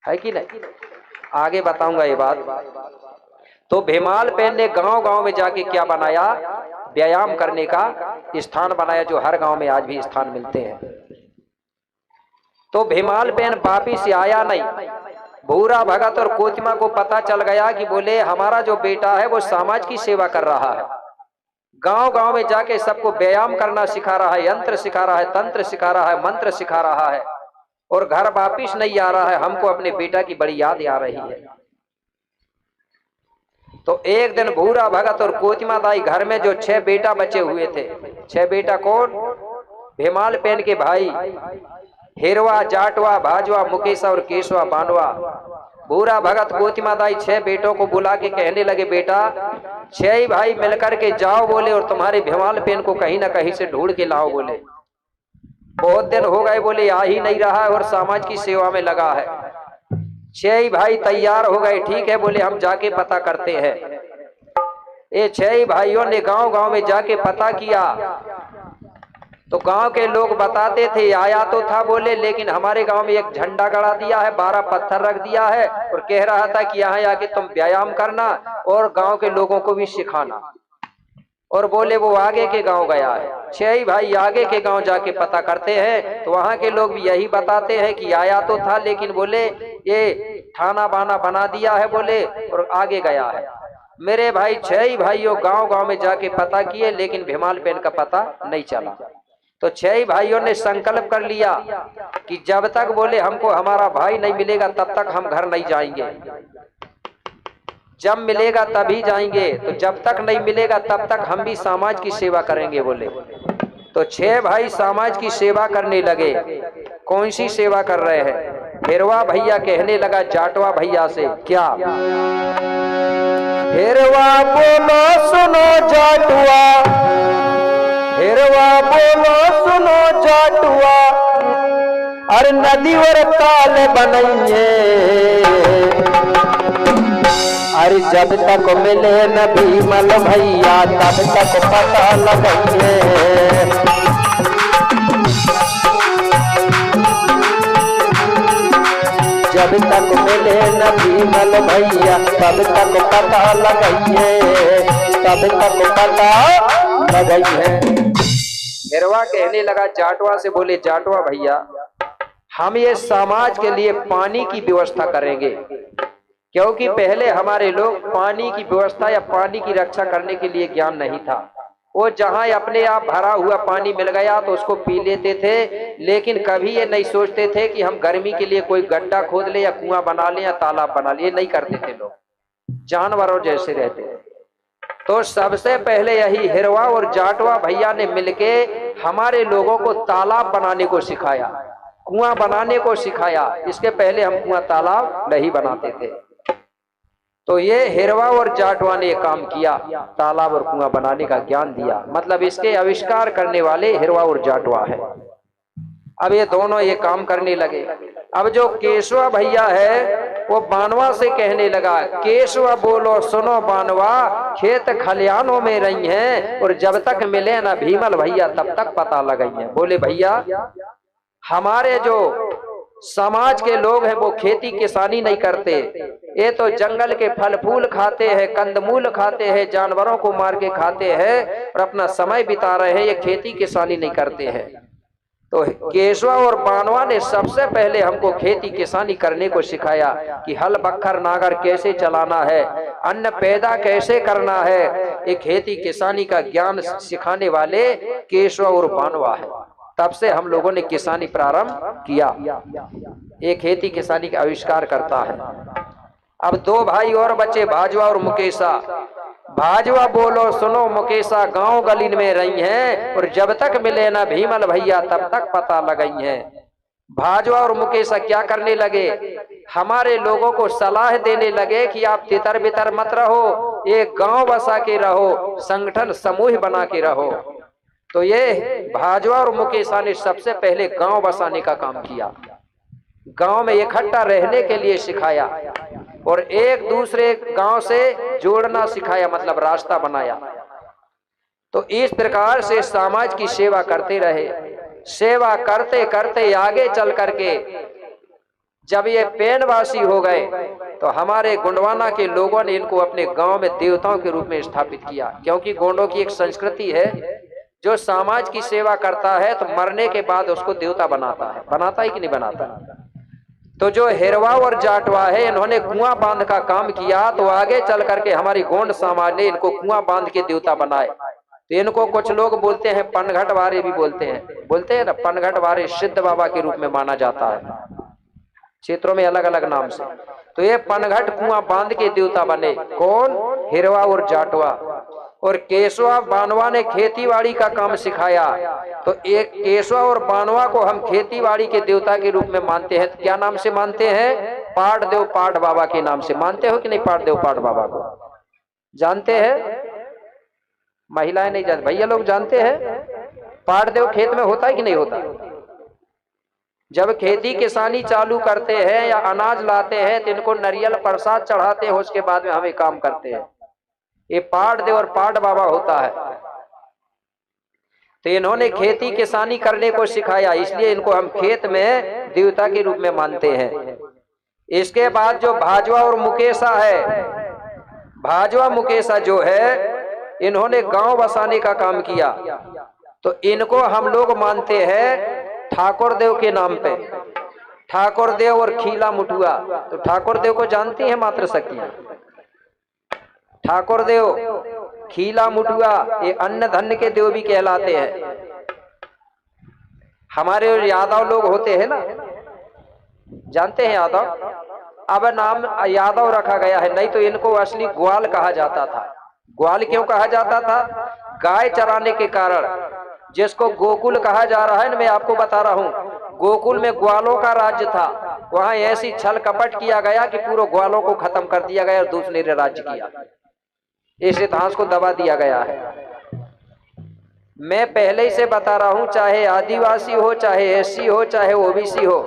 है कि नहीं? आगे बताऊंगा ये बात। तो भीमाल पेन ने गांव गांव में जाके क्या बनाया, व्यायाम करने का स्थान बनाया, जो हर गांव में आज भी स्थान मिलते हैं। तो भीमाल पेन वापिस से आया नहीं। भूरा भगत और कोतिमा को पता चल गया कि बोले हमारा जो बेटा है वो समाज की सेवा कर रहा है, गांव गांव में जाके सबको व्यायाम करना सिखा रहा है, यंत्र सिखा रहा है, तंत्र सिखा रहा है, मंत्र सिखा रहा है, और घर वापिस नहीं आ रहा है। हमको अपने बेटा की बड़ी याद आ रही है। तो एक दिन भूरा भगत और कोतिमा दाई घर में जो 6 बेटा बचे हुए थे, 6 बेटा कौन? भीमाल पेन के भाई हिरवा, जाटवा, भाजवा, मुकेशा और केशवा, बांडवा। भूरा भगत कोतिमा दाई 6 बेटों को बुला के कहने लगे, बेटा 6 भाई मिलकर के जाओ बोले, और तुम्हारे भीमाल पेन को कहीं ना कहीं से ढूंढ के लाओ बोले। बहुत दिन हो गए बोले, आ ही नहीं रहा है और समाज की सेवा में लगा है। 6 भाई तैयार हो गए, ठीक है बोले हम जाके पता करते हैं। ये 6 भाइयों ने गांव गांव में जाके पता किया। तो गांव के लोग बताते थे, आया तो था बोले, लेकिन हमारे गांव में एक झंडा गड़ा दिया है, 12 पत्थर रख दिया है, और कह रहा था कि यहाँ आके तुम व्यायाम करना और गांव के लोगों को भी सिखाना। और बोले वो आगे के गांव गया है। 6 भाई आगे के गांव जाके पता करते हैं, तो वहां के लोग भी यही बताते हैं कि आया तो था, लेकिन बोले ये थाना बाना बना दिया है बोले, और आगे गया है। मेरे भाई 6 भाइयों गांव गांव में जाके पता किए, लेकिन भीमाल पेन का पता नहीं चला। तो 6 भाइयों ने संकल्प कर लिया कि जब तक बोले हमको हमारा भाई नहीं मिलेगा तब तक हम घर नहीं जाएंगे, जब मिलेगा तभी जाएंगे, तो जब तक नहीं मिलेगा तब तक हम भी समाज की सेवा करेंगे बोले। तो 6 भाई समाज की सेवा करने लगे। कौन सी सेवा कर रहे हैं? हिरवा भैया कहने लगा जाटवा भैया से, क्या? हिरवा बोलो सुनो जाटुआ, हिरवा बोलो सुनो जाटुआ, अरे नदी और ताल बनइए, अरे जब तक मिले न भीमल भैया तब तक पता लगाइए। जब तक मिले न भीमल भैया तब तक पता लगाइए, तब तक पता लगाइए। हिरवा कहने लगा जाटवा से, बोले जाटवा भैया हम ये समाज के लिए पानी की व्यवस्था करेंगे, क्योंकि पहले हमारे लोग पानी की व्यवस्था या पानी की रक्षा करने के लिए ज्ञान नहीं था। वो जहां अपने आप भरा हुआ पानी मिल गया तो उसको पी लेते थे, लेकिन कभी ये नहीं सोचते थे कि हम गर्मी के लिए कोई गड्ढा खोद ले या कुआं बना ले या तालाब बना ले। ये नहीं करते थे लोग, जानवरों जैसे रहते थे। तो सबसे पहले यही हिरवा और जाटवा भैया ने मिलके हमारे लोगों को तालाब बनाने को सिखाया, कुआं बनाने को सिखाया। इसके पहले हम कुआं तालाब नहीं बनाते थे। तो ये हिरवा और जाटवा ने काम किया, तालाब और कुआं बनाने का ज्ञान दिया। मतलब इसके आविष्कार करने वाले हिरवा और जाटवा है। अब ये दोनों ये काम करने लगे। अब जो केशवा भैया है वो बानवा से कहने लगा, केशवा बोलो सुनो बानवा, खेत खलियानों में रही हैं और जब तक मिले ना भीमल भैया तब तक पता लगाइए। बोले भैया हमारे जो समाज के लोग हैं वो खेती किसानी नहीं करते, ये तो जंगल के फल फूल खाते हैं, कंदमूल खाते हैं, जानवरों को मार के खाते हैं और अपना समय बिता रहे हैं, ये खेती किसानी नहीं करते हैं। तो केशवा और बानवा ने सबसे पहले हमको खेती किसानी करने को सिखाया कि हल बखर नागर कैसे चलाना है, अन्न पैदा कैसे करना है। ये खेती किसानी का ज्ञान सिखाने वाले केशवा और बानवा है। तब से हम लोगों ने किसानी प्रारंभ किया। ये खेती किसानी का आविष्कार करता है। अब 2 भाई और बचे, भाजवा और मुकेशा। भाजवा बोलो सुनो मुकेशा गांव गली में रही हैं और जब तक मिले ना भीमल भैया तब तक पता लगाई हैं। भाजवा और मुकेशा क्या करने लगे, हमारे लोगों को सलाह देने लगे कि आप तितर बितर मत रहो, एक गांव बसा के रहो, संगठन समूह बना के रहो। तो ये भाजवा और मुकेशा ने सबसे पहले गांव बसाने का काम किया, गांव में इकट्ठा रहने के लिए सिखाया और एक दूसरे गांव से जोड़ना सिखाया, मतलब रास्ता बनाया। तो इस प्रकार से समाज की सेवा करते रहे। सेवा करते करते आगे चल करके जब ये पेनवासी हो गए तो हमारे गोंडवाना के लोगों ने इनको अपने गांव में देवताओं के रूप में स्थापित किया, क्योंकि गोंडों की एक संस्कृति है, जो समाज की सेवा करता है तो मरने के बाद उसको देवता बनाता है कि नहीं बनाता। तो जो हेरवा और जाटवा है, इन्होंने कुआं बांध का काम किया, तो आगे चल करके हमारी गोंड समाज ने इनको कुआं बांध के देवता बनाए। तो इनको कुछ लोग बोलते हैं पनघट वारे भी बोलते हैं ना, पनघट वारे सिद्ध बाबा के रूप में माना जाता है, क्षेत्रों में अलग अलग नाम से। तो ये पनघट कुआं बांध के देवता बने, कौन? हिरवा और जाटवा। और केशवा बानवा ने खेतीबाड़ी का काम सिखाया। तो एक केशवा और बानवा को हम खेतीबाड़ी के देवता के रूप में मानते हैं। तो क्या नाम से मानते हैं? पाट देव पाट बाबा के नाम से। मानते हो कि नहीं पाट देव पाट बाबा को? जानते हैं? महिलाएं नहीं जानते, भैया लोग जानते हैं? पाट देव खेत में होता है कि नहीं होता? जब खेती किसानी चालू करते हैं या अनाज लाते हैं तो इनको नरियल प्रसाद चढ़ाते हैं, उसके बाद में हमें काम करते हैं। ये पाट देव और पाट बाबा होता है। तो इन्होंने खेती किसानी करने को सिखाया, इसलिए इनको हम खेत में देवता के रूप में मानते हैं। इसके बाद जो भाजवा और मुकेशा है, भाजवा मुकेशा जो है, इन्होंने गांव बसाने का काम किया। तो इनको हम लोग मानते हैं ठाकुर देव के नाम पे। ठाकुर देव और खीला मुठुआ। तो ठाकुर देव को जानती है मात्र सखियां? ठाकुर देव, खीला मुठुआ, ये अन्न धन्य के देव भी कहलाते हैं। हमारे यादव लोग होते हैं ना, जानते हैं यादव? अब नाम यादव रखा गया है, नहीं तो इनको असली ग्वाल कहा जाता था। ग्वाल क्यों कहा जाता था? गाय चराने के कारण। जिसको गोकुल कहा जा रहा है ना, मैं आपको बता रहा हूं, गोकुल में ग्वालों का राज्य था। वहां ऐसी छल कपट किया गया कि पूरे ग्वालों को खत्म कर दिया गया और दूसरे ने राज्य किया। इस इतिहास को दबा दिया गया है। मैं पहले ही से बता रहा हूं, चाहे आदिवासी हो, चाहे एससी हो, चाहे ओबीसी हो,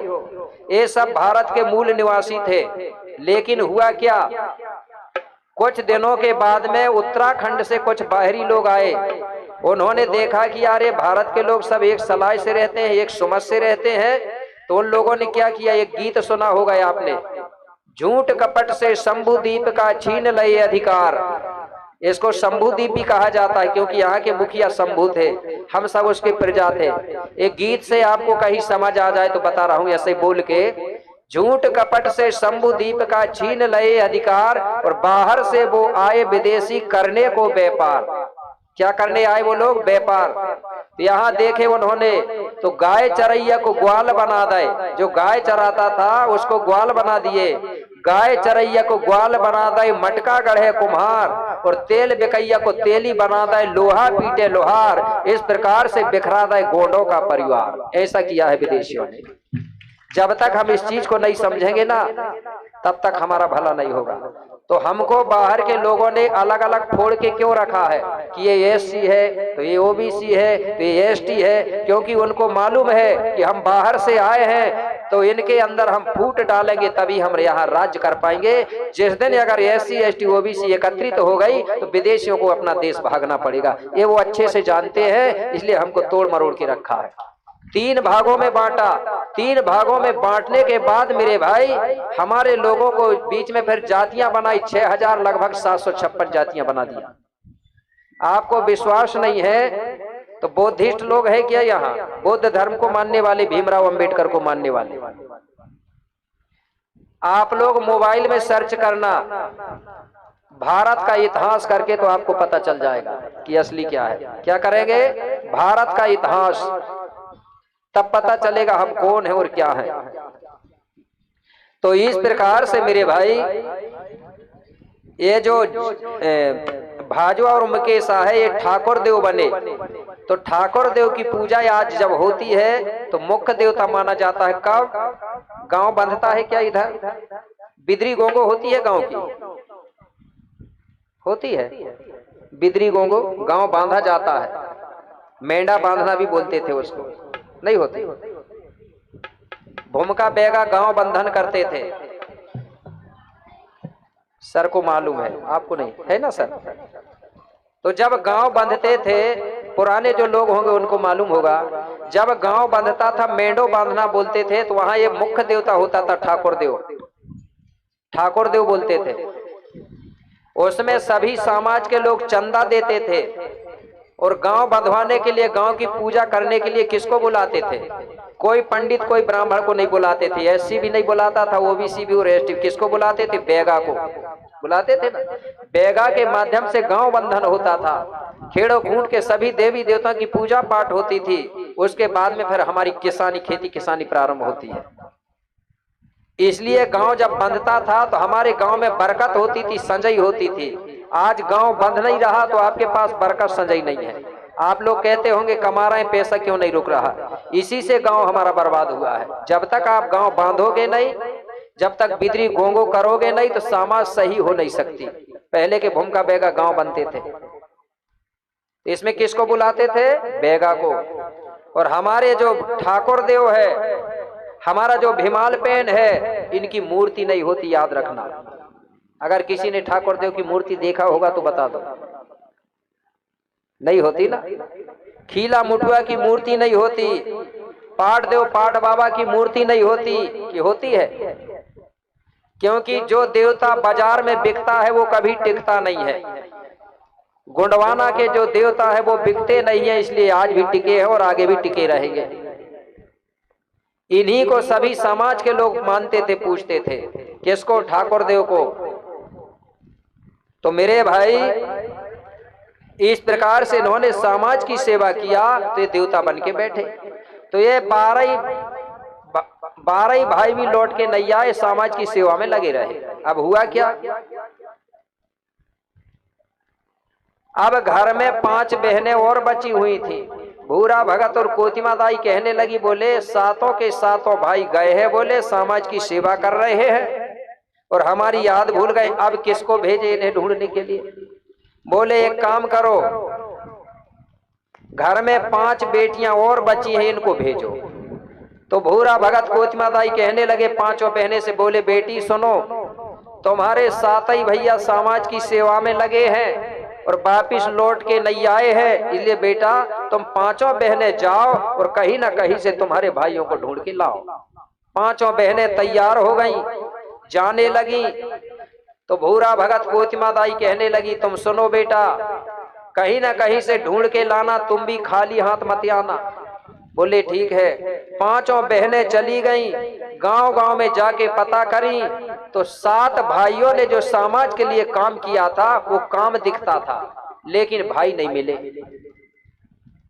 ये सब भारत के मूल निवासी थे। लेकिन हुआ क्या, कुछ दिनों के बाद में उत्तराखंड से कुछ बाहरी लोग आए। उन्होंने देखा कि यार ये भारत के लोग सब एक सलाह से रहते हैं, एक सुमत से रहते हैं। तो उन लोगों ने क्या किया, एक गीत सुना होगा आपने, झूठ कपट से शंभुदीप का छीन लए अधिकार। इसको शंभुदीप भी कहा जाता है, क्योंकि यहाँ के मुखिया शंभु थे, हम सब उसके प्रजा थे। एक गीत से आपको कहीं समझ आ जाए तो बता रहा हूं ऐसे बोल के, झूठ कपट से शंभुदीप का छीन लए अधिकार, और बाहर से वो आए विदेशी करने को व्यापार। क्या करने आए वो लोग? व्यापार। यहाँ देखे उन्होंने तो गाय चरैया को ग्वाल बना दे, जो गाय चराता था उसको ग्वाल बना दिए। गाय चरैया को ग्वाल बना दे मटका गढ़े कुम्हार, और तेल बिकैया को तेली बना दे लोहा पीटे लोहार। इस प्रकार से बिखरा दे गोंडों का परिवार। ऐसा किया है विदेशियों ने। जब तक हम इस चीज को नहीं समझेंगे ना, तब तक हमारा भला नहीं होगा। तो हमको बाहर के लोगों ने अलग अलग फोड़ के क्यों रखा है कि ये एससी है, तो ये ओबीसी है, तो ये एसटी है? क्योंकि उनको मालूम है कि हम बाहर से आए हैं, तो इनके अंदर हम फूट डालेंगे तभी हम यहाँ राज्य कर पाएंगे। जिस दिन अगर एससी एसटी ओबीसी एकत्रित हो गई तो विदेशियों को अपना देश भागना पड़ेगा। ये वो अच्छे से जानते हैं, इसलिए हमको तोड़ मरोड़ के रखा है। 3 भागों में बांटा। 3 भागों में बांटने के बाद मेरे भाई हमारे लोगों को बीच में फिर जातियां बनाई। 6000 लगभग 756 जातियां बना दिया। आपको विश्वास नहीं है तो बौद्धिस्ट लोग है क्या यहाँ? बौद्ध धर्म को मानने वाले, भीमराव अंबेडकर को मानने वाले, आप लोग मोबाइल में सर्च करना भारत का इतिहास करके, तो आपको पता चल जाएगा कि असली क्या है। क्या करेंगे? भारत का इतिहास, तब पता चलेगा हम कौन है और क्या है। तो इस प्रकार से मेरे भाई ये जो भाजवा और मुकेशा है, ये ठाकुर देव बने। तो ठाकुर देव की पूजा आज जब होती है तो मुख्य देवता माना जाता है। कब गांव बंधता है क्या इधर? बिदरी गोंगो होती है, गांव की होती है बिदरी गोंगो, गांव बांधा जाता है। मेंढा बांधना भी बोलते थे उसको, नहीं होते। भूमिका बेगा गांव बंधन करते थे। सर को मालूम है, आपको नहीं है ना सर? तो जब गांव बंधते थे पुराने जो लोग होंगे उनको मालूम होगा, जब गांव बांधता था मेंढो बांधना बोलते थे, तो वहां ये मुख्य देवता होता था ठाकुर देव। ठाकुर देव बोलते थे। उसमें सभी समाज के लोग चंदा देते थे और गांव बंधवाने के लिए, गांव की पूजा करने के लिए किसको बुलाते थे? कोई पंडित कोई ब्राह्मण को नहीं बुलाते थे, एससी भी नहीं बुलाता था, ओबीसी भी और एसटी। किसको बुलाते थे? बैगा को बुलाते थे ना। बैगा के माध्यम से गांव बंधन होता था, खेड़ो खूंट के सभी देवी देवताओं की पूजा पाठ होती थी। उसके बाद में फिर हमारी किसानी, खेती किसानी प्रारंभ होती है। इसलिए गांव जब बंधता था तो हमारे गांव में बरकत होती थी, संजय होती थी। आज गांव बंध नहीं रहा तो आपके पास बरकत संजय नहीं है। आप लोग कहते होंगे कमा रहे हैं, पैसा क्यों नहीं रुक रहा? इसी से गांव हमारा बर्बाद हुआ है। जब तक आप गांव बांधोगे नहीं, जब तक बिदरी गोंगो करोगे नहीं, तो समाज सही हो नहीं सकती। पहले के भूमिका बैगा गांव बनते थे, इसमें किसको बुलाते थे? बैगा को। और हमारे जो ठाकुर देव है, हमारा जो भीमाल पेन है, इनकी मूर्ति नहीं होती, याद रखना। अगर किसी ने ठाकुर देव की मूर्ति देखा होगा तो बता दो। नहीं होती ना। खीला मुठुआ की मूर्ति नहीं होती, पाट देव पाट बाबा की मूर्ति नहीं होती। कि होती है? क्योंकि जो देवता बाजार में बिकता है वो कभी टिकता नहीं है। गुंडवाना के जो देवता है वो बिकते नहीं है, इसलिए आज भी टिके हैं और आगे भी टिके रहेंगे। इन्हीं को सभी समाज के लोग मानते थे, पूछते थे। किसको? ठाकुर देव को। तो मेरे भाई, इस प्रकार से इन्होंने समाज की सेवा किया तो ये देवता बन के बैठे। तो ये 12 भाई भी लौट के नहीं आए, समाज की सेवा में लगे रहे। अब हुआ क्या? अब घर में 5 बहनें और बची हुई थी। भूरा भगत और कोतिमा दाई कहने लगी, बोले सातों के सातों भाई गए हैं, बोले समाज की सेवा कर रहे हैं और हमारी याद भूल गए। अब किसको भेजे इन्हें ढूंढने के लिए? बोले एक काम करो, घर में 5 बेटियां और बची हैं, इनको भेजो। तो भूरा भगत कोतिमा दाई कहने लगे 5 बहनें से, बोले बेटी सुनो, तुम्हारे 7 ही भैया समाज की सेवा में लगे हैं और वापिस लौट के नहीं आए हैं, इसलिए बेटा तुम 5 बहनें जाओ और कहीं ना कहीं से तुम्हारे भाइयों को ढूंढ के लाओ। 5 बहनें तैयार हो गई, जाने लगी। तो भूरा भगत कोतिमा दाई कहने लगी, तुम सुनो बेटा, कहीं ना कहीं से ढूंढ के लाना, तुम भी खाली हाथ मत आना। बोले ठीक है। 5 बहनें चली गईं, गांव गांव में जाके पता करी तो 7 भाइयों ने जो समाज के लिए काम किया था वो काम दिखता था, लेकिन भाई नहीं मिले।